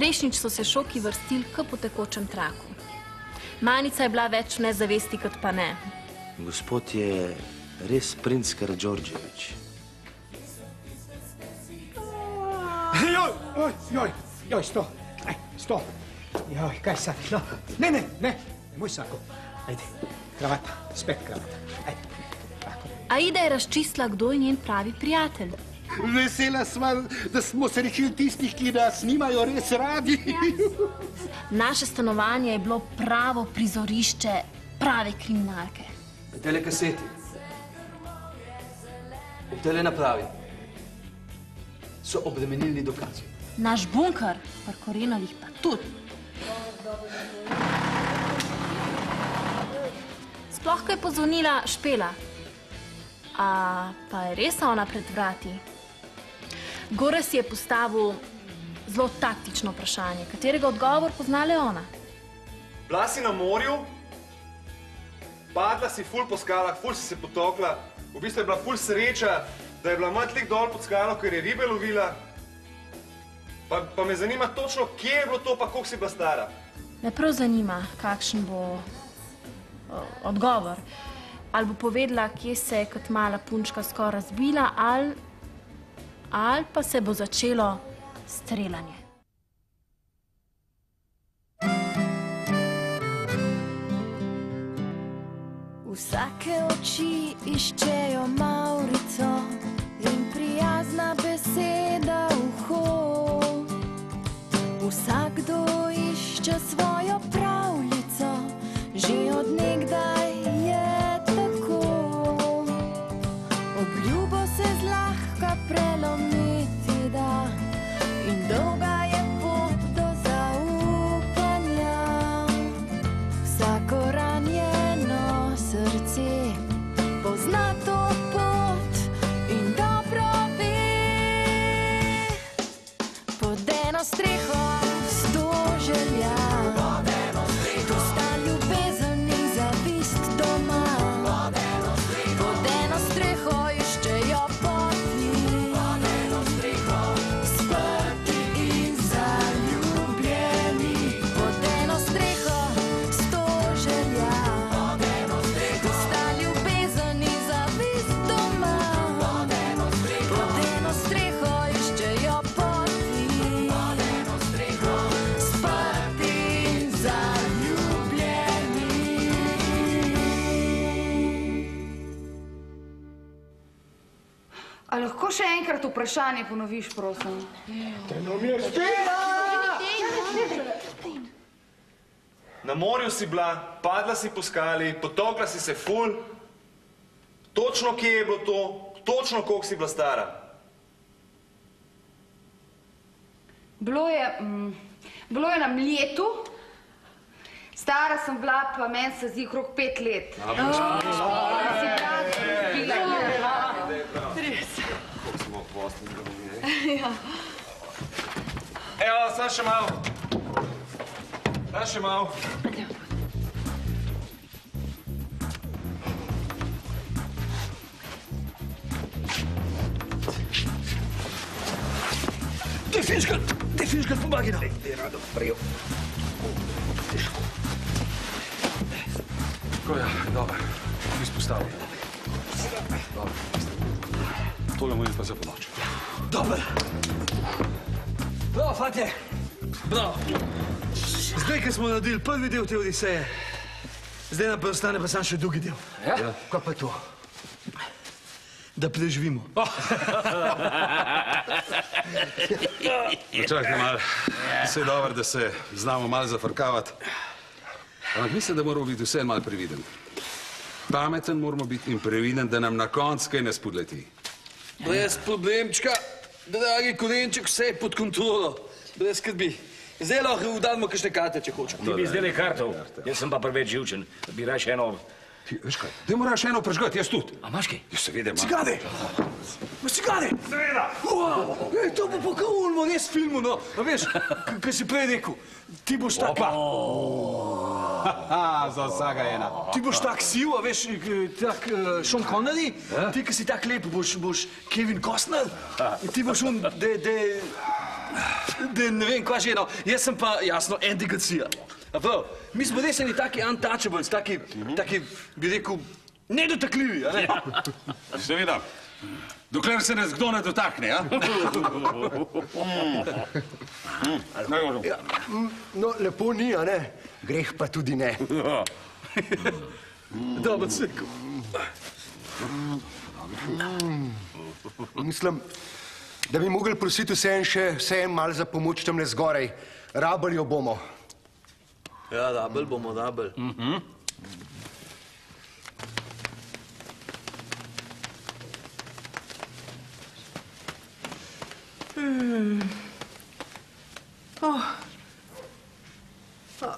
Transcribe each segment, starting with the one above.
Prejšnjič so se šoki vrstili k po tekočem traku. Manica je bila več v nezavesti, kot pa ne. Gospod je res princ Karadžordževič. Joj, sto. Joj, kaj sad? No, ne, moj sako. Ajde, kravata, spet kravata. Ajde. Aida je razčistila, kdo je njen pravi prijatelj. Vesela sva, da smo se rešili tistih, ki nas nimajo res radi. Naše stanovanje je bilo pravo prizorišče prave kriminalke. V tele kaseti, v tele napravi so obremenilni dokazi. Naš bunker, pa Korenovih pa tudi. Sploh, ko je pozvonila Špela. A pa je res ona pred vrati? Gore si je postavil zelo taktično vprašanje, katerega odgovor pozna le ona. Bila si na morju, padla si ful po skalah, ful si se potokla, v bistvu je bila ful sreča, da je bila matlik dol pod skalo, ker je ribe lovila. Pa me zanima točno, kje je bilo to, pa koliko si bila stara. Me prav zanima, kakšen bo odgovor. Ali bo povedala, kje se je kot mala punčka skoraj razbila, ali pa se bo začelo streljanje. Vsake oči iščejo Maurico in prijazna beseda uho. Vsakdo išče svojo pravljico, že od nekdaj je tako. Obljubo se zlahka prelomiti da in dolga je pot do zaupanja. Vsako ranjeno srce pozna to pot in dobro ve. Pod eno streho 100 želja, tu sta ljubezen in zavist doma. Pod eno streho iščejo poti, sprti in zaljubljeni. Pod eno streho 100 želja, tu sta ljubezen in zavist doma. Pod eno streho iščejo poti, sprti in zaljubljeni. A lahko še enkrat vprašanje ponoviš, prosim? Na morju si bila, padla si po skali, potokla si se ful. Točno kje je bilo to, točno koliko si bila stara? Bilo je na Mljetu. Stara sem bila, pa meni se zdi okrog 5 let. Evo, sam še malo. Te finškrat pomagi nam. Te rado prijel. Tako ja, dobro. Izpostavljam. Dobro. Tole mu je pa za pomoč. Dober. Bravo, fantje. Bravo. Zdaj, ko smo naredili prvi del te odiseje, zdaj nam pa ostane pa sam še drugi del. Ja? Kaj pa je to? Da preživimo. Čakaj malo. Vse je dobro, da se znamo malo zafrkavati. Ampak mislim, da moramo biti vse malo previden. Pameten moramo biti in previden, da nam na koncu kaj ne spodleti. Brez problemčka, dragi Korenček, vse je pod kontrolo. Brez skrbi. Zdaj lahko vdamo kakšne karte, če hočeš. Ti bi zdaj kartov, jaz sem pa preveč živčen, da bi raje eno... Veš kaj, da moraš eno prežgati, jaz tudi. A imaš kaj? Ja, seveda imam. Cigane! Cigane! Seveda! To bo pa kaulmo, res filmu, no. A veš, kaj si prej rekel, ti boš tak... Opa! Za vsega ena. Ti boš tak siv, a veš, tak Sean Connery, ti, ki si tak lep, boš Kevin Costner, ti boš on, da ne vem, kva že, no. Jaz sem pa, jasno, Andy Garcia. A prav, mi smo res eni taki untouchables, taki, bi rekel, nedotakljivi, a ne? Seveda, dokler se nas kdo ne dotakne, a? No, lepo ni, a ne? Greh pa tudi ne. Dobro se rekel. Mislim, da bi mogli prositi vse en mal za pomoč tamle zgoraj. Rabili jo bomo. Ja, rabili bomo, rabili.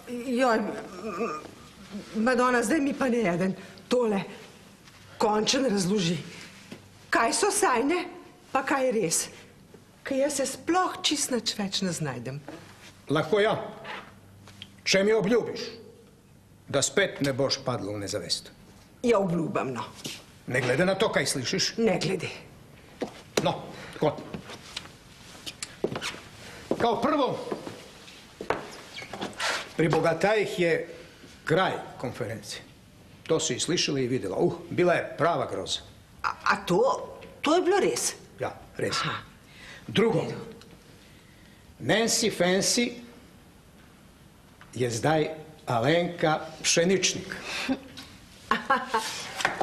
Joj, Madonna, zdaj mi pa ne eden tole končen razloži. Kaj so sajne, pa kaj je res? Kaj jaz se sploh čist nič več ne znajdem. Lahko ja, če mi obljubiš, da spet ne boš padla v nezavest. Ja, obljubam, no. Ne glede na to, kaj slišiš? Ne glede. No, tako. Kao prvo, pri Bogatajih je kraj konferencije. To si slišala i videla. Bila je prava groza. A to je bilo res? Ja, res. Drugo, Nancy Fancy je zdaj Alenka Pšeničnik.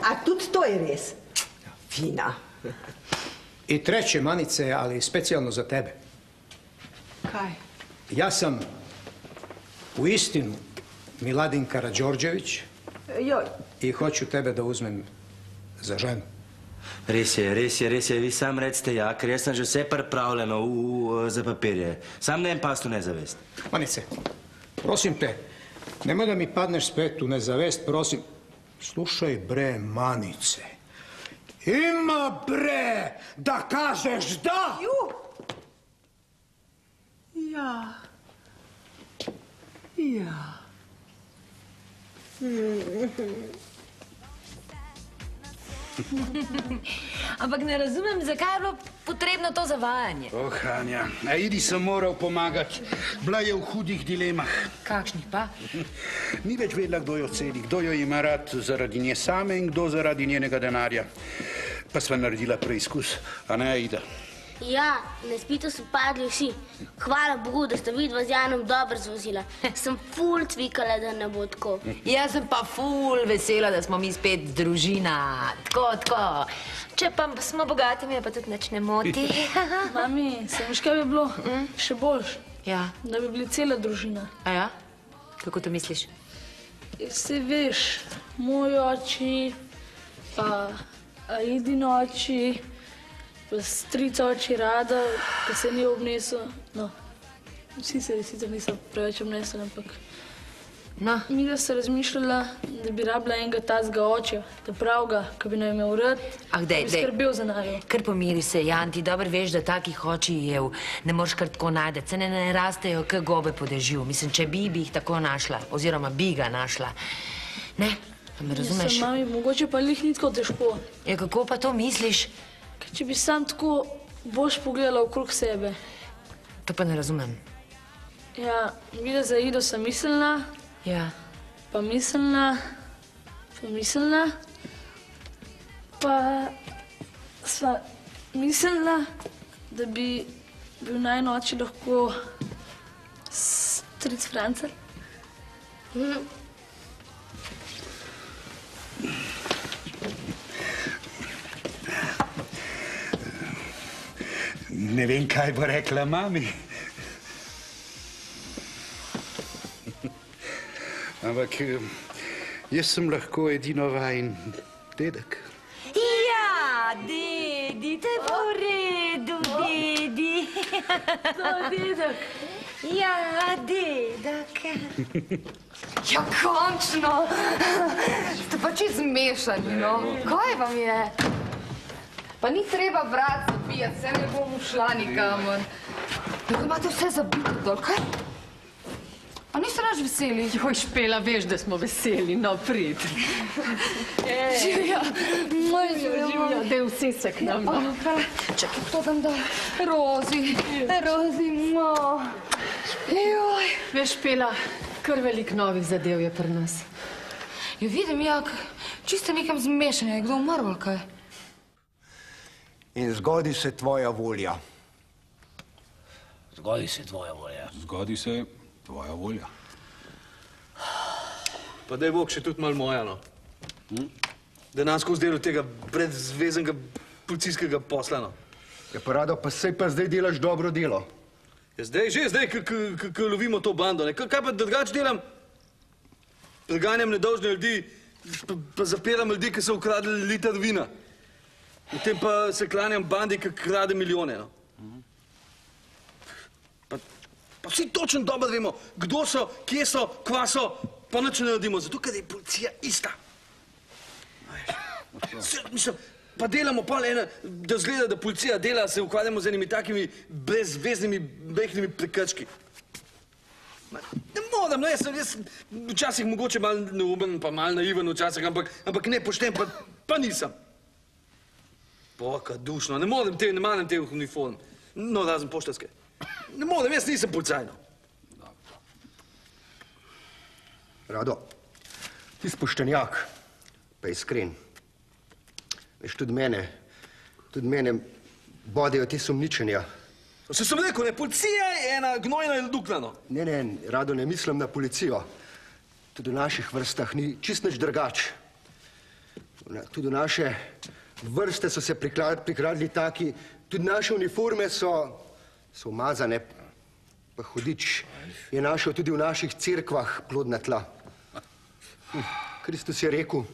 A tudi to je res? Fina. I treće, Manice, ali specijalno za tebe. Kaj? Ja sam u istinu Miladin Karađorđević i hoću tebe da uzmem za ženu. Res je, vi sam recite ja, ker jaz sem že vse pripravljeno za papirje. Sam ne pastu nezavest. Manice, prosim te, nemoj da mi padneš spet u nezavest, prosim. Slušaj bre, Manice, ima bre da kažeš da! Ja. Ja. Ampak ne razumem, zakaj je bilo potrebno to zavajanje. Anja, Aidi sem moral pomagati. Bila je v hudih dilemah. Kakšnih pa? Ni več vedela, kdo jo ceni, kdo jo ima rad zaradi nje same in kdo zaradi njenega denarja. Pa sva naredila preizkus, a ne, Aida? Ja, na izpitu so padli vsi. Hvala Bogu, da sta vidva z Janom dobro zvozila. Sem ful cvikala, da ne bo tako. Jaz sem pa ful vesela, da smo mi spet družina. Tako. Če pa smo bogati, me pa tudi nič ne moti. Mami, se veš, kaj bi bilo? Še boljš. Ja. Da bi bili cela družina. A ja? Kako to misliš? Se veš, moj oči, pa Aidin oči, pa strica oči Rada, ki se ni obnesel. No, vsi se sicer niso preveč obnesel, ampak... No. Mi da se razmišljala, da bi rabila enega tazga očja, ta pravga, ki bi nam imel rad, bi skrbel za naju. Kar pomiri se, Jan, ti dobro veš, da takih očijev ne moreš kar tako najdeti. Se ne rastejo k gobe po dežju. Mislim, če bi jih tako našla, oziroma bi ga našla. Ne? Pa me razumeš? Mislim, mami, mogoče pa lih ni tako težko. Ja, kako pa to misliš? Če bi sam tako boš pogledala okrog sebe. To pa ne razumem. Ja, videla za Ido sem mislila. Ja. Pa mislila. Pa sva mislila, da bi bil najin oči lahko stric Francelj. Ne vem, kaj bo rekla mami. Ampak jaz sem lahko edino vajen dedek. Ja, dedi, to je pa v redu, dedi. To, dedek. Ja, dedek. Ja, končno. Ste pa čisto zmešani, no. Kaj vam je? Pa ni treba vrat zabijati, se ne bom šla nikamor. Tako imate vse zabito dol, kaj? A niste naš veseli? Joj, Špela, veš, da smo veseli, no, prid. Živja, moj Živja, daj vse se k nam. Čakaj, to dam dol. Rozi, mo. Joj. Veš, Špela, kar velik novih zadev je pri nas. Ja, vidim, jak, čisto nekam zmešanja, je kdo umrl, kaj? In zgodi se tvoja volja. Zgodi se tvoja volja. Zgodi se tvoja volja. Pa daj Bog še tudi malo moja, no. Dejansko vzdelal tega brezvezenega policijskega posla, no. Ja, pa Rado, pa sej pa zdaj delaš dobro delo. Ja, zdaj, ko lovimo to bando, ne. Kaj pa drugače delam? Preganjam nedolžne ljudi, pa zapiram ljudi, ki so ukradli liter vina. V tem pa se klanjam bandi, ki krade milijone, no. Pa vsi točno dobro vemo, kdo so, kje so, kva so, pa nič ne naredimo, zato ker je policija ista. Mislim, pa delamo pol ena, da zgleda, da policija dela, se ukvarjamo z enimi takimi brezveznimi, behnimi prekrški. Ne moram, no, jaz sem včasih mogoče malo neumen, pa malo naiven včasih, ampak ne pošten, pa nisem. Boka, dušno, ne maram teh uniform, no, razen poštarske. Ne moram, jaz nisem policajno. Rado, ti spoštenjak, pa iskren. Veš, tudi mene bodejo ti sumničenja. Se sem rekel, ne, policija je ena gnojna in duklano. Ne, Rado, ne mislim na policijo. Tudi v naših vrstah ni čist nič drugač. Tudi v naše vrste so se prikradli taki, tudi naše uniforme so umazane, pa hudič je našel tudi v naših cerkvah plodna tla. Kristus je rekel,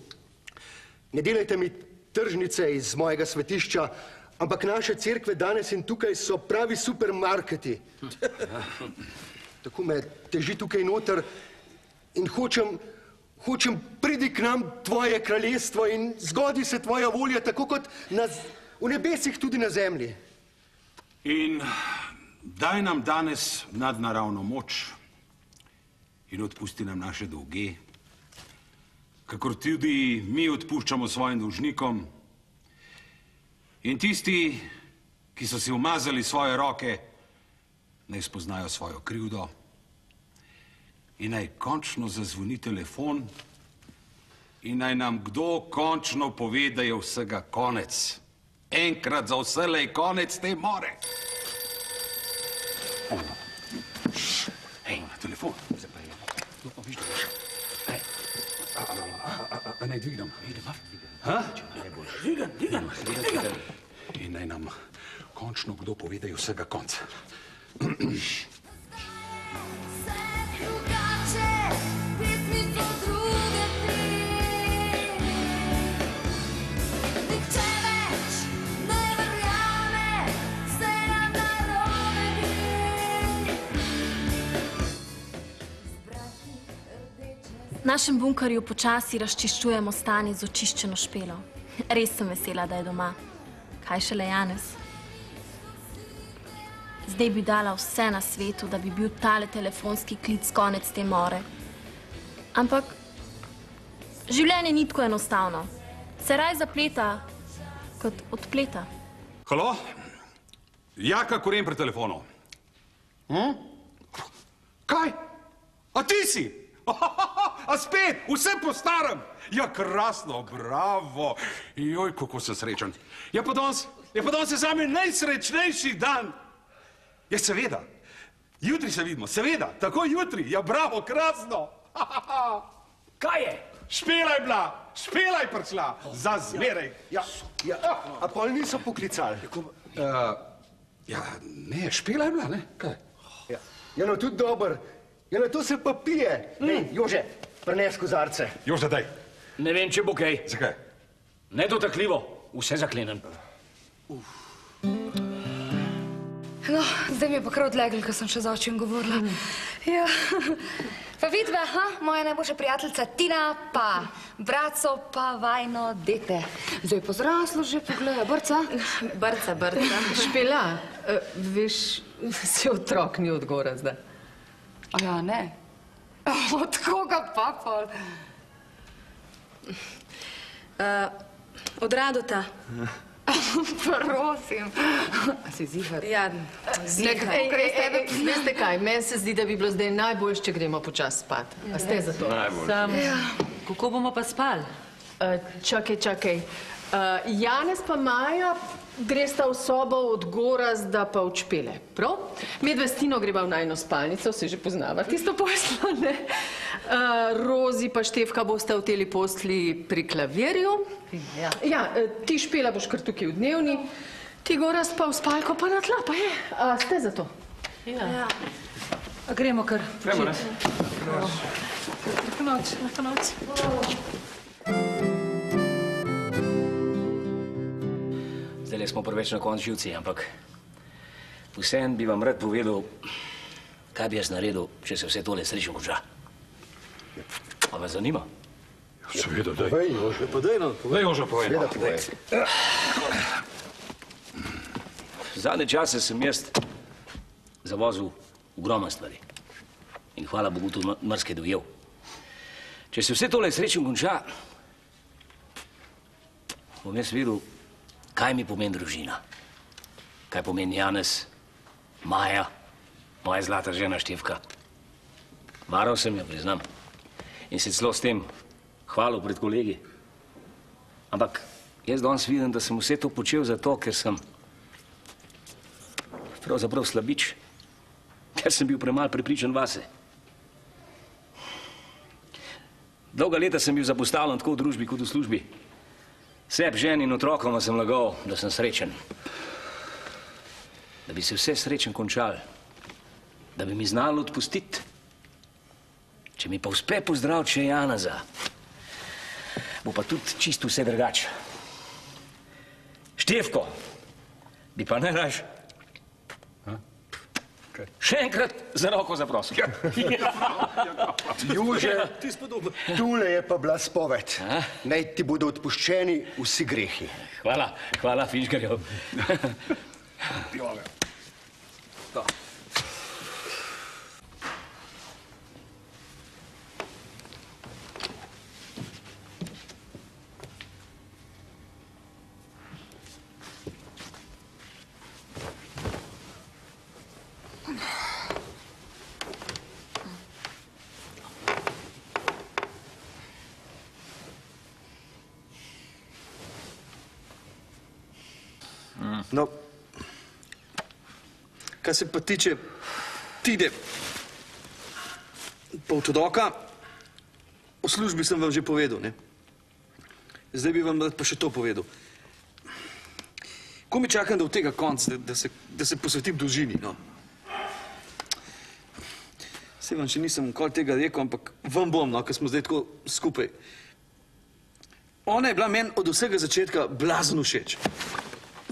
ne delajte mi tržnice iz mojega svetišča, ampak naše cerkve danes in tukaj so pravi supermarketi. Tako me teži tukaj noter in hočem pridi k nam tvoje kraljestvo in zgodi se tvoja volja, tako kot v nebesih tudi na zemlji. In daj nam danes nadnaravno moč in odpusti nam naše dolge, kakor tudi mi odpuščamo svojim dolžnikom. In tisti, ki so si umazali svoje roke, naj spoznajo svojo krivdo in naj končno zazvoni telefon in naj nam kdo končno pove, da je vsega konec. Enkrat za vselej konec te more. Hej, telefon. Naj dvignem. Dvignem. In naj nam končno kdo pove, da je vsega konca. V našem bunkerju počasi razčiščujemo stanje z očiščeno Špelo. Res sem vesela, da je doma. Kaj šele Janez? Zdaj bi dala vse na svetu, da bi bil tale telefonski klic konec te more. Ampak življenje ni tako enostavno. Se raj zapleta kot odpleta. Halo? Jaka Koren pri telefonu. Kaj? A ti si? A spet, vse po starem. Ja, krasno, bravo. Joj, kako sem srečen. Ja, pa danes je zame najsrečnejši dan. Ja, seveda. Jutri se vidimo, seveda. Tako jutri. Ja, bravo, krasno. Kaj je? Špela je bila, Špela je prišla. Za zmeraj. Ja, a pol niso poklicali. Ja, ne, Špela je bila, ne? Kaj? Ja, no, tudi dober. Ja, na to se pa pije. Jože, Prines kozarce. Jože, daj. Ne vem, če bo kaj. Zakaj? Nedotakljivo. Vse zaklenem. No, zdaj mi je pa kar odleglo, ker sem še z očem govorila. Ja. Pa vidva, moja najboljša prijateljica Tina, pa bratco, pa vajno dete. Zdaj pa zraslo že, pogledaj, Brca. Brca. Špela, veš, si otrok, ni od gora zdaj. A ja, ne? Od koga pa pol? Od Radota. Prosim. A si zihar? Ja, zihar. Veste kaj, meni se zdi, da bi bilo zdaj najboljše, če gremo počasi spat. A ste za to? Najboljše. Kako bomo pa spali? Čakaj. Janez pa Maja gresta v sobo od Gorazda pa od Špele, prav? Medve s Tino greva v najino spalnico, se že poznava tisto poslo, ne? Rozi pa Štefka bosta v teli posli pri klavirju. Ja, ti Špela boš kar tukaj v dnevni, ti Gorazd pa v spalko pa na tla, pa je. A ste za to? Ja. A gremo kar počiti. Gremo, ne? Lahko noč. Zdaj smo preveč na koncu živci, ampak vseeno bi vam rad povedal, kaj bi jaz naredil, če se vse tole srečno konča. A vas zanima? Seveda, daj. Povej, Jože. Povej, Jože, povej. Seveda, povej. Zadnje čase sem jaz zavozil ogromno stvari. In hvala Bogu tudi marsikaj dojel. Če se vse tole srečno konča, bom jaz videl, kaj mi pomeni družina. Kaj pomeni Janez, Maja, moja zlata žena Štefka. Maral sem jo, priznam. In se celo s tem hvalil pred kolegi. Ampak jaz danes vidim, da sem vse to počel zato, ker sem pravzaprav slabič. Ker sem bil premalo prepričan vase. Dolga leta sem bil zapostavljen tako v družbi kot v službi. Seb, ženi in otrokoma sem lagal, da sem srečen. Da bi se vse srečen končal. Da bi mi znalo odpustiti. Če mi pa uspe pozdraviti še Janeza, bo pa tudi čisto vse drugače. Štefko, bi pa najraž še enkrat za roko zaprosil. Jože, tule je pa bila spoved. Naj ti bodo odpuščeni vsi grehi. Hvala, Fiškarjev. No, kar se pa tiče Tide, pa od odoka, o službi sem vam že povedal, ne? Zdaj bi vam pa še to povedal. Ko mi čakam do tega konca, da se posvetim družini, no. Saj vam še nisem nikoli tega rekel, ampak vam bom, no, ker smo zdaj tako skupaj. Ona je bila meni od vsega začetka blazno všeč.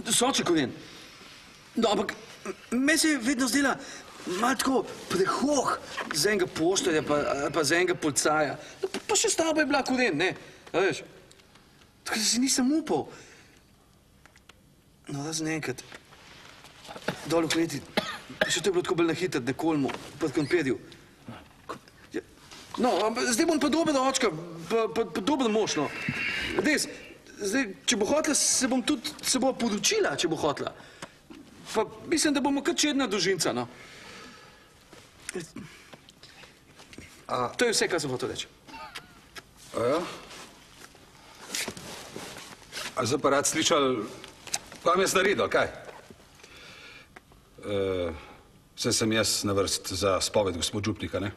Soče kot njen. No, ampak meni se je vedno zdela malo tako prehoh za enega poštarja pa za enega policaja. Pa še stavba je bila kot njen, ne? A veš? Tako da si nisem upal. No, razen enkrat. Dol v kleti. Še to je bilo tako bolj nahitro, nekomu pod kamperju. No, zdaj bom pa dober očka, pa dober mož, no. Res. Zdaj, če bo hotela, se bo podučila, če bo hotela. Pa mislim, da bomo kar čedna družinca, no. To je vse, kar sem hotel reči. A ja? A zdaj pa rad slišal, kaj mi je naredil, kaj? Saj sem jaz na vrst za spoved gospod župnika, ne?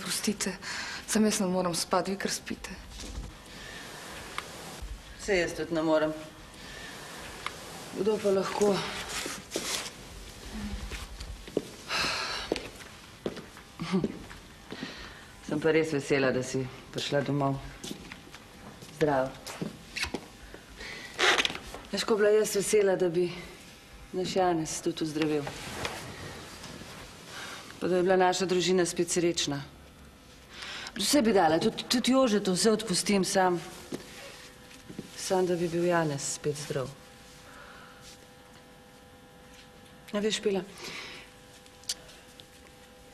Prostite. Sam jaz ne moram spati, vi kar spite. Saj jaz tudi ne morem. Kdo pa lahko? Sem pa res vesela, da si prišla domov. Zdravo. Veš, ko bila jaz vesela, da bi naš Janez tudi ozdravel. Pa da je bila naša družina spet srečna. Vse bi dala, tudi Jožetu vse odpustim sam. Sam, da bi bil Janez spet zdrav. A veš, Pila,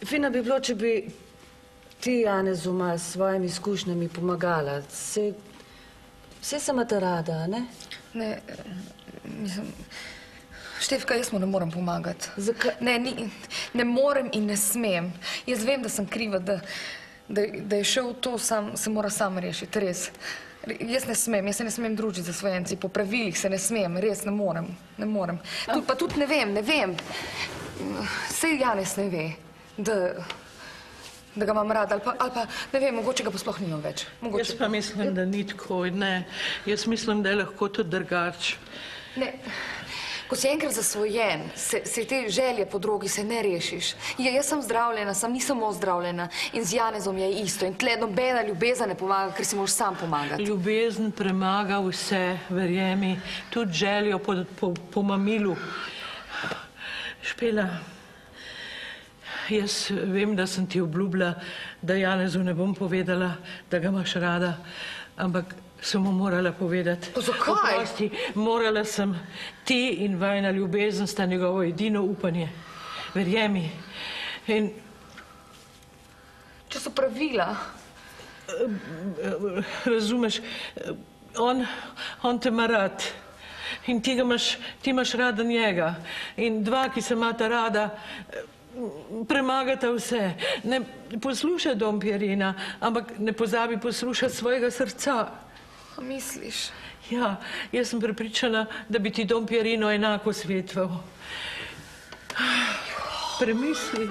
fino bi bilo, če bi ti Janezu malo s svojimi izkušnjami pomagala. Saj se imata rada, ne? Ne, mislim... Štefka, jaz mu ne morem pomagati. Zakaj? Ne morem in ne smem. Jaz vem, da sem kriva, da je šel to, se mora sam rešiti, res. Jaz se ne smem družiti za svojenci, po pravilih se ne smem, res ne morem. Pa tudi ne vem. Saj Janez ne ve, da ga imam rada, ali pa ne vem, mogoče ga pa sploh nimam več. Jaz pa mislim, da ni tako, ne. Jaz mislim, da je lahko tudi drugače. Ne. Ko si enkrat zasvojen, se te želje po drogi se ne rešiš. Jaz sem zdravljena, ni samo zdravljena in z Janezom je isto. In tle nobena ljubezen ne pomaga, ker si moraš sam pomagati. Ljubezen premaga vse, verjemi, tudi željo po mamilu. Špela, jaz vem, da sem ti obljubila, da Janezu ne bom povedala, da ga imaš rada, ampak sem mu morala povedati. Pa zakaj? Oprosti, morala sem. Ti in vajna ljubezen sta njegovo edino upanje. Verjemi. In... Če so pravila? Razumeš, on te ima rad. In ti imaš rada njega. In dva, ki se imata rada, premagata vse. Ne poslušaj Dom Pierina, ampak ne pozabi poslušati svojega srca. Misliš? Ja, jaz sem prepričana, da bi ti Dom Pierino enako svetval. Premisli,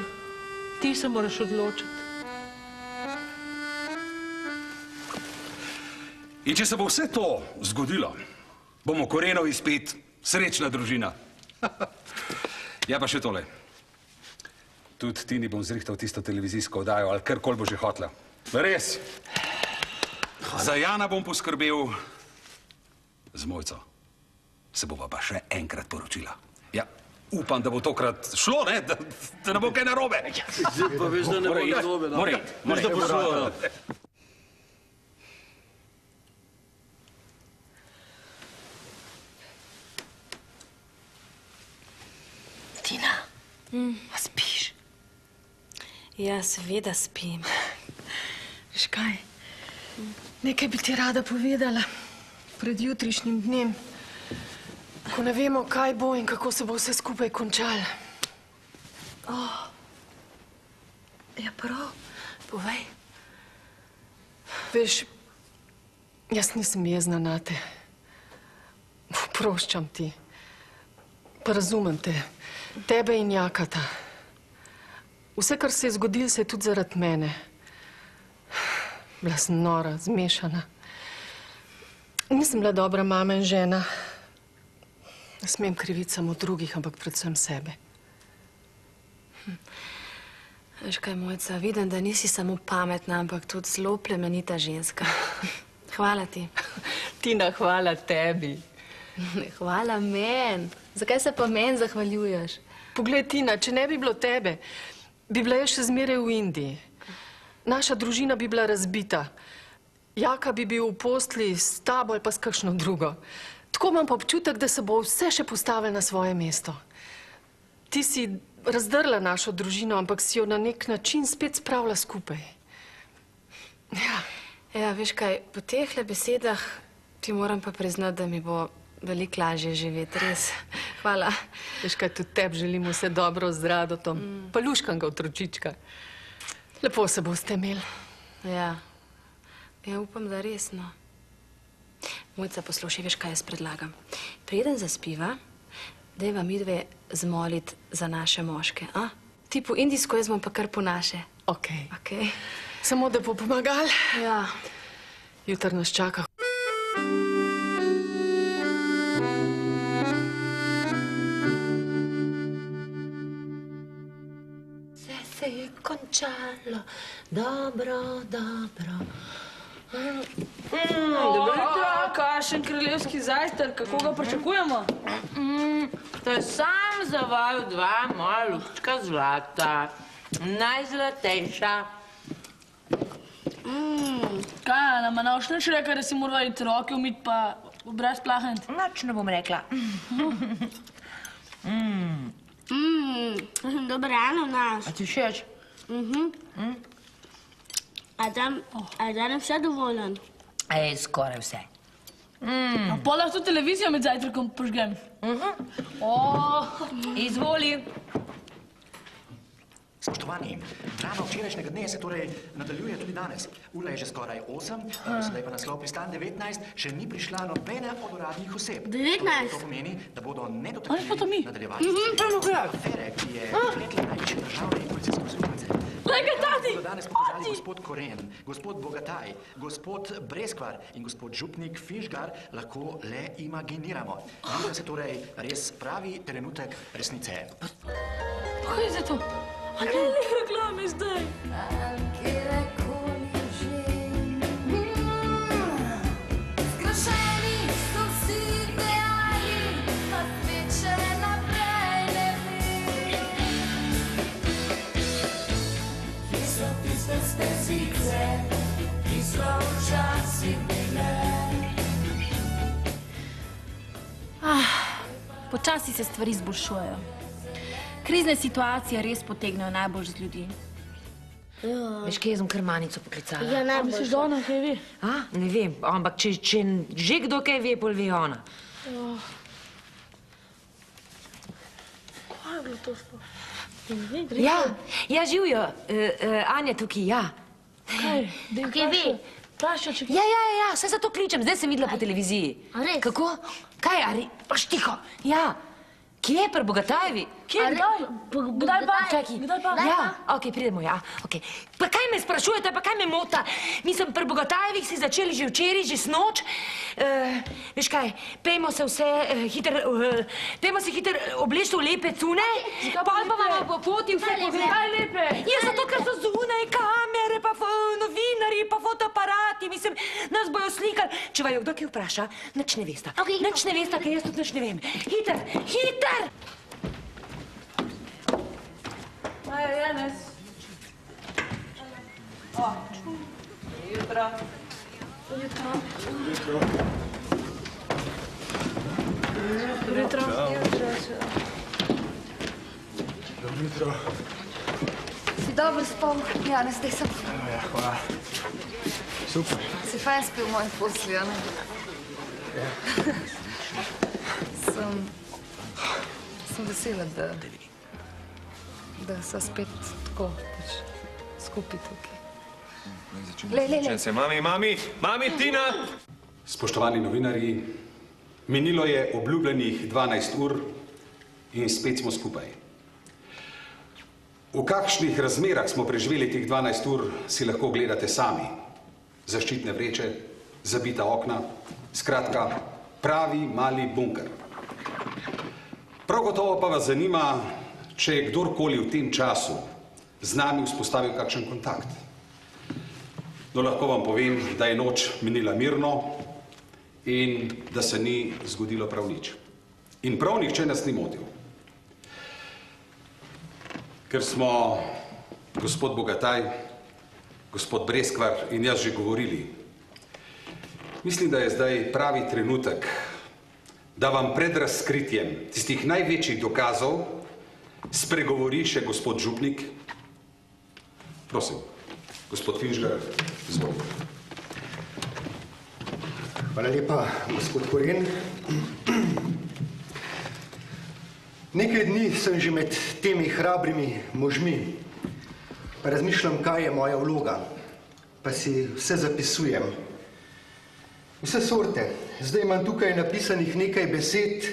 ti se moraš odločiti. In če se bo vse to zgodilo, bomo Korenovi spet srečna družina. Ja, pa še tole. Tudi Tini bom zrihtal tisto televizijsko oddajo, ali karkoli bo že hotla. Res. Za Jana bom poskrbel, z Mojco se bova pa še enkrat poročila. Ja, upam, da bo tokrat šlo, ne? Da ne bo kaj narobe. Zdaj pa veš, da ne bo narobe. Mora iti. Tina, a spiš? Ja, seveda spim. Veš kaj? Nekaj bi ti rada povedala pred jutrišnjim dnem, ko ne vemo, kaj bo in kako se bo vse skupaj končalo. Ja, prav, povej. Veš, jaz nisem jezna nate. Oproščam ti. Pa razumem te. Tebe in Jakata. Vse, kar se je zgodilo, se je tudi zaradi mene. Bila sem nora, zmešana. Nisem bila dobra mama in žena. Ne smem kriviti samo drugih, ampak predvsem sebe. Veš kaj, Mojca, vidim, da nisi samo pametna, ampak tudi zelo plemenita ženska. Hvala ti. Tina, hvala tebi. Hvala meni. Zakaj se pa meni zahvaljuješ? Poglej, Tina, če ne bi bilo tebe, bi bila jaz še zmeraj v Indiji. Naša družina bi bila razbita. Jaka bi bil v postli s tabo ali pa s kakšno drugo. Tako imam pa občutek, da se bo vse še postavilo na svoje mesto. Ti si razdrla našo družino, ampak si jo na nek način spet spravila skupaj. Ja, veš kaj, po tehle besedah ti moram pa priznati, da mi bo veliko lažje živeti, res. Hvala. Veš kaj, tudi tebi želim vse dobro z Radotom. Pa luškanga otročička. Lepo se boste imeli. Ja, upam, da resno. Mojca, poslušaj, veš, kaj jaz predlagam. Preden zaspiva, dajva midve zmoliti za naše moške, a? Ti po indijsko, jaz bom pa kar po naše. Okej. Samo da bo pomagal. Ja. Jutri nas čaka. Vse se je končalo, dobro. Dobro jutro, kakšen kraljevski zajtrk, kako ga pričakujemo? To je sam za vaju dva moja lučka zlata, najzlatejša. Kaj, nama ne boš nič rekla, da si morala iti roke umiti pa obraz plahent? Nič ne bom rekla. Dobar dan v nas. A ti všeč? A danes vse dovoljen? Ej, skoraj vse. A pol lahko televizijo med zajtrkom požgem? Izvoli. Spoštovani, drama včerajšnjega dne se torej nadaljuje tudi danes. Ura je že skoraj 8, sedaj pa naslov Pristan 19, še ni prišla nobena od uradnih oseb. 19? To pomeni, da bodo nedotakljivi nadaljevati afere, ki je vpletla najvišje državne in policijske uslužbence. Danes pokazali gospod Koren, gospod Bogataj, gospod Breskvar in gospod župnik Fižgar lahko le imaginiramo. Vidim se torej res pravi trenutek resnice. Kaj je za to? A ne reklame zdaj? Zgrašeni so vsi ideali, pa svet še naprej ne ve. Kje so tiste stezice, ki so včasih bile? Počasi se stvari izboljšujejo. Krizne situacije res potegnejo najbolj z ljudi. Veš, kaj, jaz sem kar manico poklicala. Ja, najbolj. Misliš, da ona kaj ve? Ne vem, ampak če že kdo kaj ve, pol ve ona. Kaj je bilo to sploh? Ja, živijo. Anja tukaj, ja. Kaj? Kaj ve? Vprašaj, če... Ja, saj zato kličem, zdaj sem videla po televiziji. A res? Kako? Kaj, paš tiho. Ja. Kje, pri Bogatajevi? Kje, kdaj? Kdaj pa? Čakaj. Ja, okej, pridemo, ja. Okej. Pa kaj me sprašujete, pa kaj me mota? Mislim, pri Bogatajevih si začeli že včeraj, že snoč. Veš kaj, pejmo se vse hiter obleči v lepe cune, pol pa vam po poti vse povem. Kaj lepe? Ja, zato, ker so zunaj kamere, pa novinarji, pa fotoaparati, mislim, nas bojo slikali. Če vaju kdo kaj vpraša, nič ne vesta. Nič ne vesta, ker jaz tudi nič ne vem. Hiter! Maja, Janez. Jutro. Dobro jutro. Si dobro spal, Janez, zdaj sem. Ja, hvala. Super. Si fajn spil v moji posli, a ne? Ja. Sem vesela, da so spet tako skupaj tukaj. Mami, Tina! Spoštovani novinarji, minilo je obljubljenih 12 ur in spet smo skupaj. V kakšnih razmerah smo preživeli teh 12 ur, si lahko gledate sami. Zaščitne vreče, zabita okna, skratka, pravi mali bunker. Prav gotovo pa vas zanima, če je kdorkoli v tem času z nami vzpostavil kakšen kontakt. No, lahko vam povem, da je noč minila mirno in da se ni zgodilo prav nič. In prav nihče nas ni motil. Ker smo gospod Bogataj, gospod Breskvar in jaz že govorili, mislim, da je zdaj pravi trenutek, da vam pred razkritjem tistih največjih dokazov spregovori še gospod župnik. Prosim, gospod Fižgar, izvolite. Hvala lepa, gospod Koren. Nekaj dni sem že med temi hrabrimi možmi, pa razmišljam, kaj je moja vloga, pa si vse zapisujem. Vse sorte. Zdaj imam tukaj napisanih nekaj besed,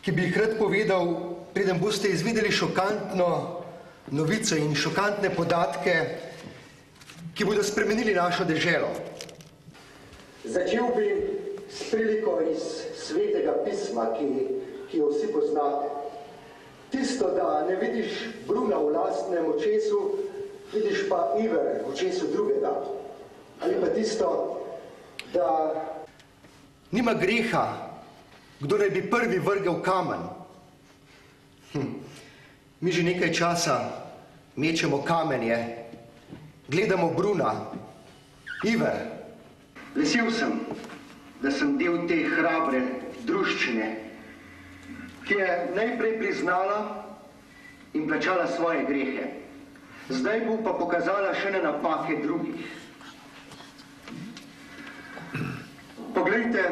ki bi jih rad povedal, preden boste izvedeli šokantno, novice in šokantne podatke, ki bodo spremenili našo deželo. Začel bi s priliko iz Svetega pisma, ki jo vsi poznate. Tisto, da ne vidiš bruna v lastnem očesu, vidiš pa iver v očesu drugega. Ali pa tisto, da nima greha, kdo naj bi prvi vrgel kamen. Mi že nekaj časa mečemo kamenje, gledamo bruna, iver. Vesel sem, da sem del te hrabre druščine, ki je najprej priznala in plačala svoje grehe. Zdaj bo pa pokazala še na napake drugih. Poglejte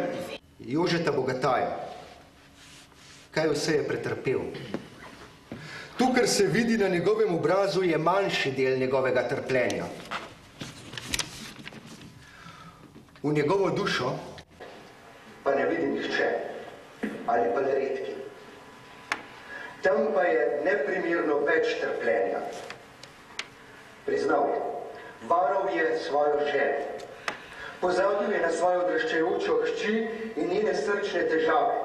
Jožeta Bogataja. Kaj vse je pretrpel? To, kar se vidi na njegovem obrazu, je manjši del njegovega trpljenja. V njegovo dušo pa ne vidi nihče, ali pa le redki. Tam pa je neprimerno več trpljenja. Priznal je, varal je svojo ženo. Pozabil je na svojo odraščajočo hči in njene srčne težave.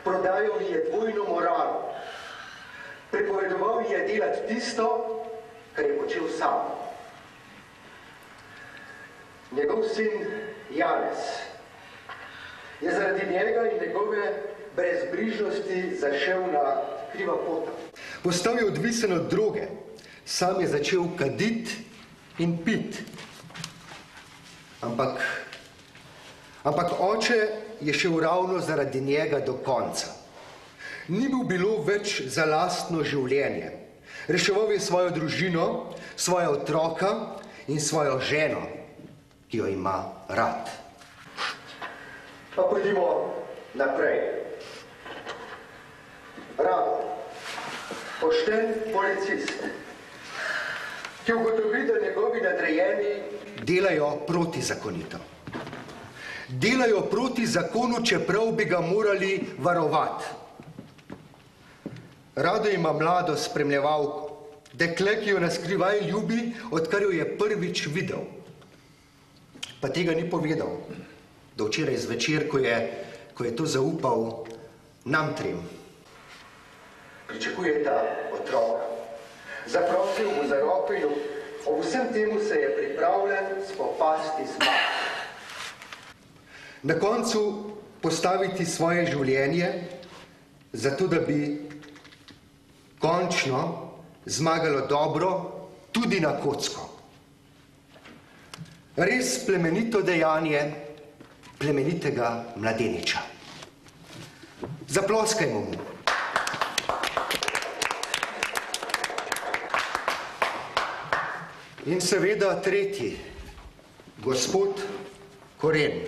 Prodajal je dvojno moralo. Prepovedoval je delati tisto, kar je počel sam. Njegov sin Janez je zaradi njega in njegove brezbrižnosti zašel na kriva pota. Postal je odvisen od droge. Sam je začel kaditi in piti. Ampak oče je šel ravno zaradi njega do konca. Ni mu bilo več za lastno življenje. Reševal je svojo družino, svoja otroka in svojo ženo, ki jo ima rad. Pa pojdimo naprej. Rado, pošten policist, ki ugotovi, da njegovi nadrejeni delajo protizakonito. Delajo proti zakonu, čeprav bi ga morali varovati. Rado ima mlado spremljevalko, dekle, ki jo naskrivaj ljubi, odkar jo je prvič videl. Pa tega ni povedal, do včeraj zvečer, ko je to zaupal nam trem. Pričakuje ta otrok. Zaprosil mu za roko in ob vsem temu se je pripravljen spopasti z mano. Na koncu postaviti svoje življenje, zato da bi končno zmagalo dobro tudi na kocko. Res plemenito dejanje plemenitega mladeniča. Zaploskajmo mu. In seveda tretji, gospod Koren.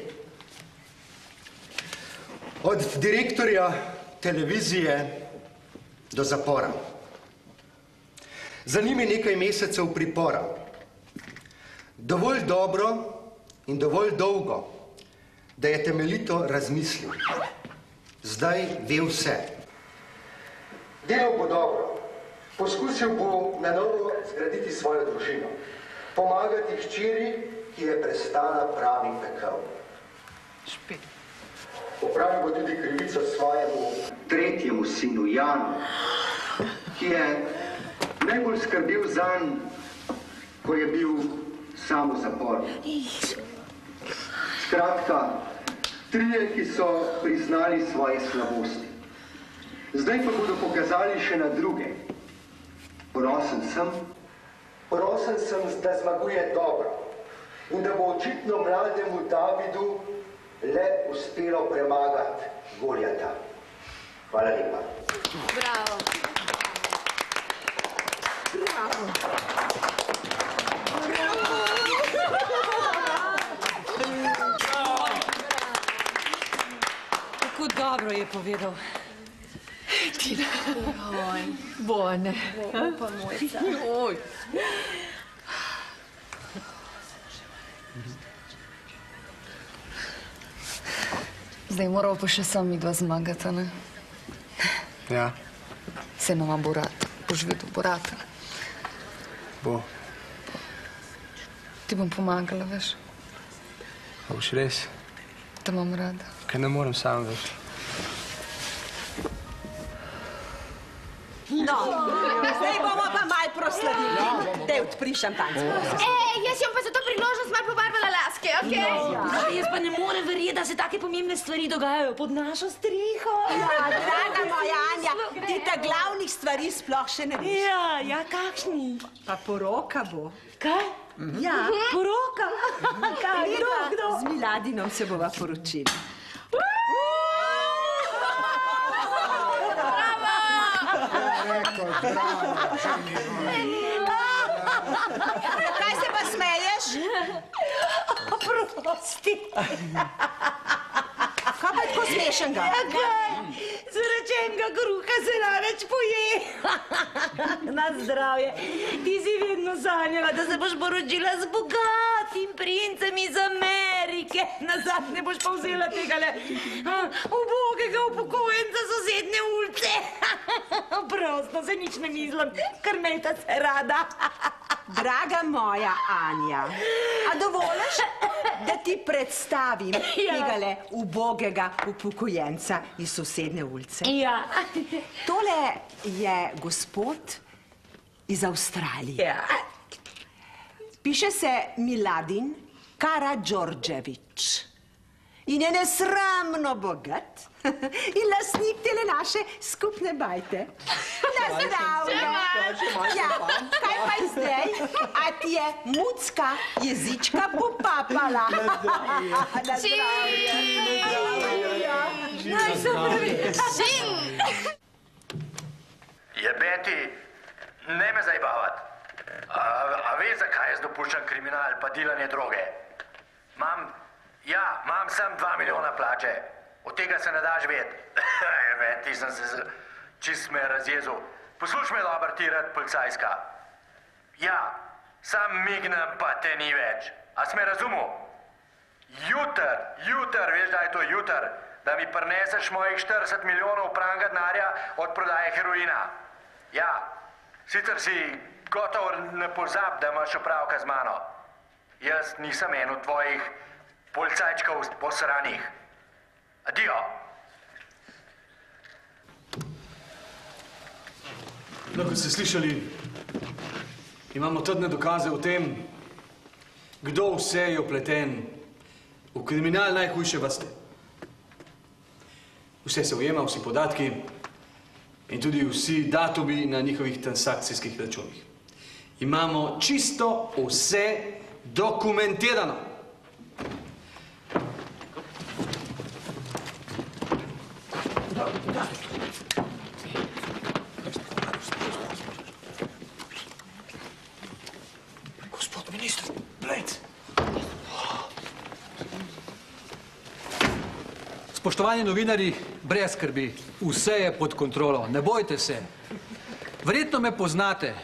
Od direktorja televizije do zapora. Za njim je nekaj mesecev pripora. Dovolj dobro in dovolj dolgo, da je temeljito razmislil. Zdaj ve vse. Delal bo dobro. Poskusil bo na novo zgraditi svojo družino. Pomagati hčeri, ki je prestala pravi pekel. Popravil bo tudi krivico svojemu tretjemu sinu Janu, ki je najbolj skrbel zanj, ko je bil sam v zaporu. Skratka, trije, ki so priznali svoje slabosti. Zdaj pa bodo pokazali še na druge. Ponosen sem, da zmaguje dobro in da bo očitno mlademu Davidu le uspelo premagati Goljata. Hvala lepa. Bravo. Bravo. Kako dobro je povedal. Tina. Bone. Pa mojca. Oj. Zdaj moramo pa še sami dva zmagati, ne? Ja. Se nama bo rad. Boš videl, bo ratal. Bo. Ti bom pomagala, veš, A boš res? da imam rada. Kaj ne morem sam, veš. No, zdaj bomo pa malo proslavili. Dej, odpri šampanjsko. Jaz jom pa za to priložnost malo pobarvala laske, okej? Jaz pa ne morem verjeti, da se take pomembne stvari dogajajo pod našo streho. Ja, draga moja Anja, ti ta glavnih stvari sploh še ne veš. Ja, kakšni? Pa poroka bo. Kaj? Ja. Poroka? Kaj, kdo? Z Miladinom se bova poročili. Kaj se pa smeješ? Prosti. Kaj pa je tako smešnega? Zaračenega kruha se največ poje. Na zdravje. Ti si vedno sanjala, da se boš poročila z bogatim princem iz Amerike. Nazadnje boš pa vzela tegale ubogega upokojenca sosednje ulice. Prosto, se nič ne mislim, ker meta se rada. Draga moja Anja, a dovoliš, da ti predstavim tegale ubogega upokojenca iz sosednje ulice? Ja. Tole je gospod iz Avstralije. Piše se Miladin Karadžordževič. In je nesramno bogat in lastnik tele naše skupne bajte. Na zdravje. Ja, kaj pa je zdaj? A ti je mucka jezička popapala? Na zdravje. Naj se pravi. Jebeti, ne me zajebavati. A veš, zakaj jaz dopuščam kriminal pa dilanje droge? Imam sam 2 milijona plače. Od tega se ne da živeti. Ti sem se čist me razjezil. Poslušaj me dobro, ti rad policajska. Ja, sam mignem pa te ni več. A si me razumel? Jutr, veš, da je to jutr, da mi prineseš mojih 40 milijonov pranga denarja od prodaje heroina. Ja, sicer si gotovo ne pozab, da imaš opravka z mano. Jaz nisem en od tvojih policajčkov posranih. Adijo. No, kot ste slišali, imamo trdne dokaze o tem, kdo vse je vpleten v kriminal najhujše vrste. Vse se ujema, vsi podatki in tudi vsi datumi na njihovih transakcijskih računih. Imamo čisto vse dokumentirano. Gospod minister, Blejc. Spoštovani novinarji, brez skrbi, vse je pod kontrolo, ne bojte se. Verjetno me poznate,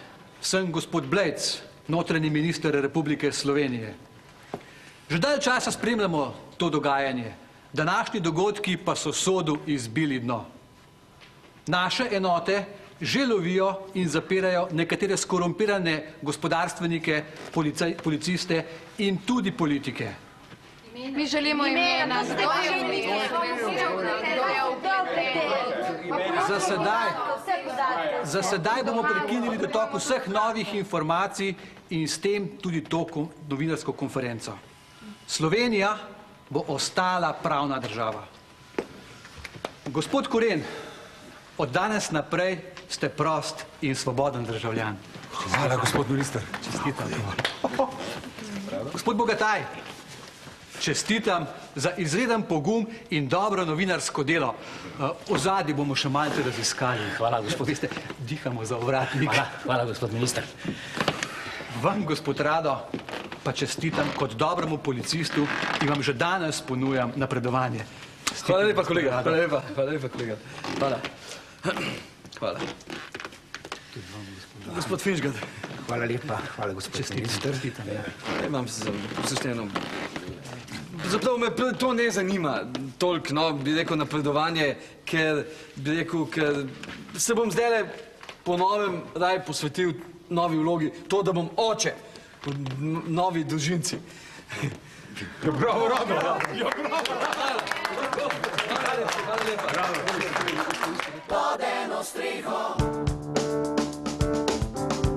sem gospod Blejc, notranji minister Republike Slovenije. Že dalj časa spremljamo to dogajanje, današnji dogodki pa so sodu izbili dno. Naše enote že lovijo in zapirajo nekatere skorumpirane gospodarstvenike, policiste in tudi politike. Mi želimo imena. Za sedaj bomo prekinili dotok vseh novih informacij in s tem tudi to novinarsko konferenco. Slovenija bo ostala pravna država. Gospod Koren, od danes naprej ste prost in svoboden državljan. Hvala, gospod minister. Čestitam. Gospod Bogataj, čestitam za izreden pogum in dobro novinarsko delo. Ozadje bomo še malce raziskali. Hvala, gospod. Veste, dihamo za ovratnik. Hvala, gospod minister. Vam, gospod Rado, pa čestitam kot dobremu policistu in vam že danes ponujam napredovanje. Hvala lepa, kolega. Hvala lepa, kolega. Hvala. Hvala. Gospod Finžgad. Hvala lepa, hvala gospod minister. Imam se poslušljeno. Zapravo me to ne zanima toliko, no, bi rekel napredovanje, ker bi rekel, ker se bom zdajle po novem raje posvetil novi vlogi, to, da bom oče v novi družinci. Bravo, Rado! Pod eno streho.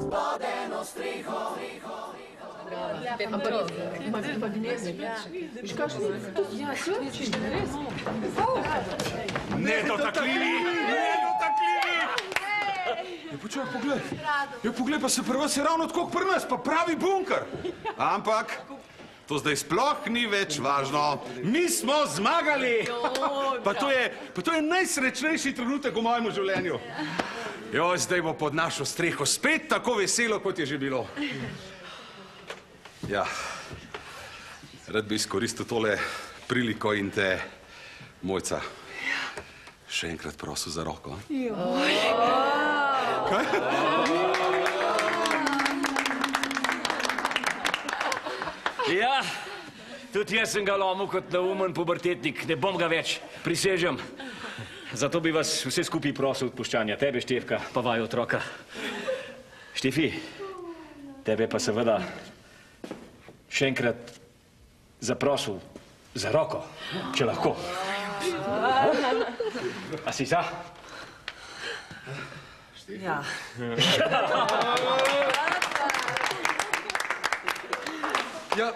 Pod eno streho. Ampak gnezek. Viš kakšno? Ja, sličiš, ne res? Nedotakljivi! Ja, poglej, pa se pri vas je ravno tako pri nas, pa pravi bunker. Ampak to zdaj sploh ni več važno. Mi smo zmagali! Pa to je najsrečnejši trenutek v mojem življenju. Jo, zdaj bo pod našo streho spet tako veselo, kot je že bilo. Ja, rad bi izkoristil tole priliko in te, Mojca, še enkrat prosil za roko. Kaj? Ja, tudi jaz sem ga lomil kot neumen pubertetnik. Ne bom ga več, prisežem. Zato bi vas vse skupaj prosil odpuščanja. Tebe, Štefka, pa vaju otroka. Štefi, tebe pa seveda še enkrat zaprosil za roko, če lahko. A si za? Ja. Ja.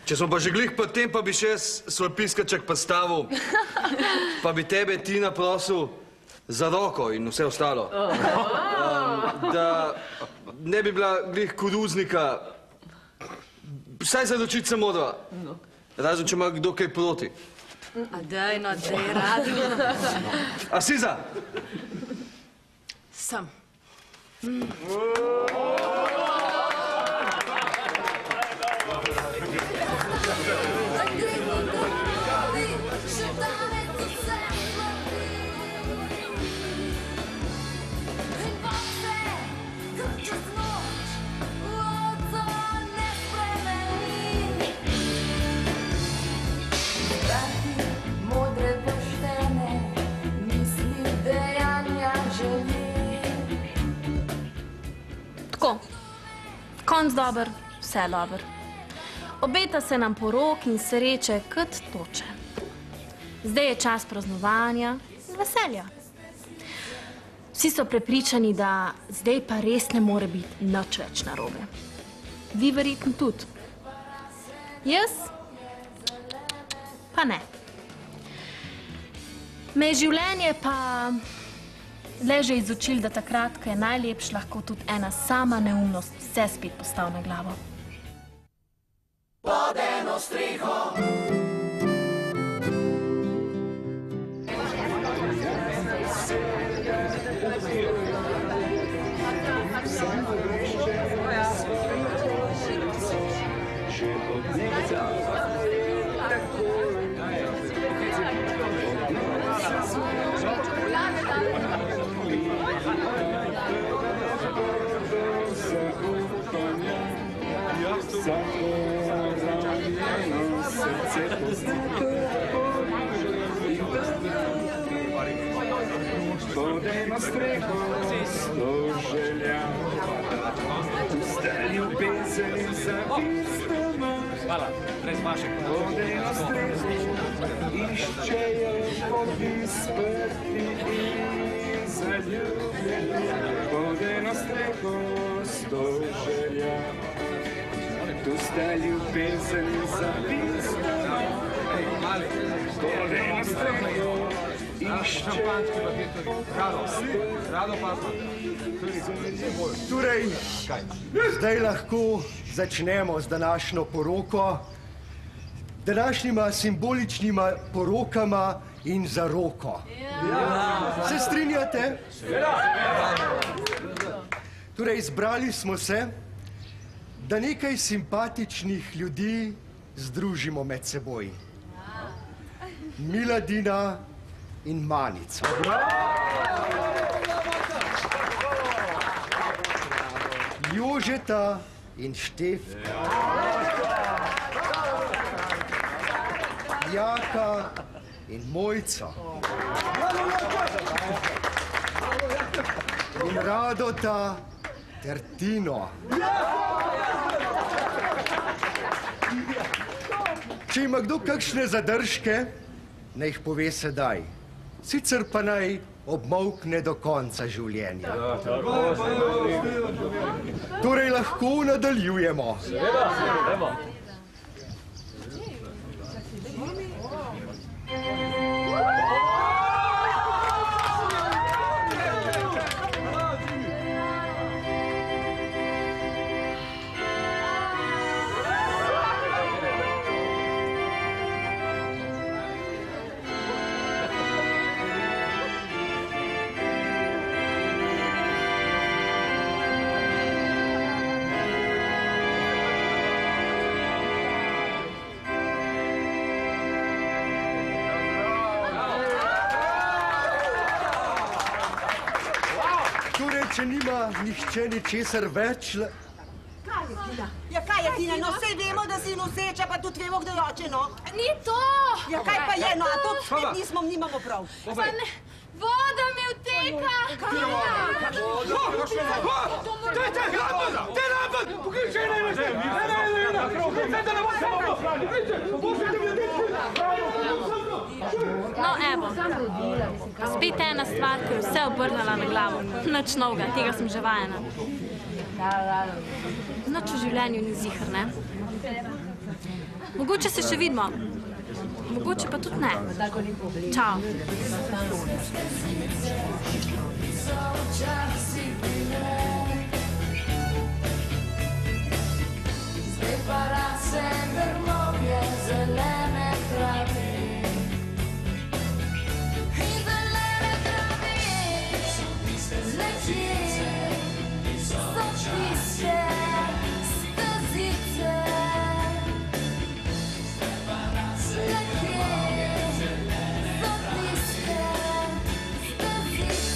Če smo pa že glih pod tem, pa bi še svoj piskaček postavil, pa bi tebe, Tina, prosil za roko in vse ostalo. Da ne bi bila glih koruznika, vsaj zadočiti se modva. Razen, če ima kdo kaj proti. A daj, no, daj, Rado. A si za? Sem. Tako, konc dober, vse dober. Obeta se nam porok in sreče kot toče. Zdaj je čas praznovanja in veselja. Vsi so prepričani, da zdaj pa res ne more biti nič več narobe. Vi verjetno tudi. Jaz pa ne. Me je življenje pa leže izučil, da takrat, ko je najlepš, lahko tudi ena sama neumnost vse spet postavi na glavo. Pod eno streho. Pod eno streho, sto želja, zdaj ljubezen in zavist doma. Hvala, brez vašeg. Pod eno streho iščejo poti sprti in zaljubljeni. Pod eno streho, sto želja, tu sta ljubezen in zavist doma. Pod eno streho Torej, zdaj lahko začnemo z današnjo poroko, današnjima simboličnima porokama in za roko. Se strinjate? Torej, izbrali smo se, da nekaj simpatičnih ljudi združimo med seboj. Miladina in Manica. Jožeta in Štefka. Jaka in Mojca. Radota ter Tino. Če ima kdo kakšne zadržke, naj jih pove sedaj. Sicer pa naj obmolkne do konca življenja. Torej lahko nadaljujemo. Če nima nihče ničesar več... Kaj je, Tina? Ja, kaj je, Tina? No, vsej vemo, da si noseča, pa tudi vemo, kdo je oče, no. Ni to! Ja, kaj pa je, no, a to spet nimamo prav. Pa ne, voda mi vteka! No, evo, spet ena stvar, ki je vse obrnila na glavo. Nič novega, tega sem že vajena. Nič v življenju ni ziher, ne? Mogoče se še vidimo, mogoče pa tudi ne. Čau. Zdaj pa rasem grmovje zelene trave. In zelene trave zletje, stopnice, stazice. Zletje, stopnice, stazice.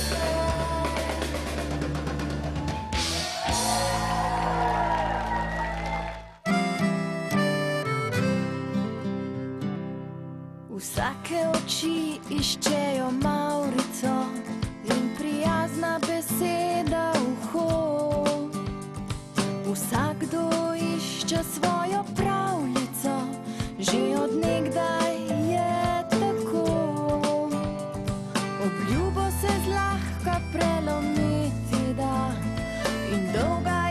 Vsake oči iščejo mavrico in prijazna beseda uho. Vsakdo išče svojo pravljico, že od nekdaj je tako. Obljubo se zlahka prelomiti da in dolga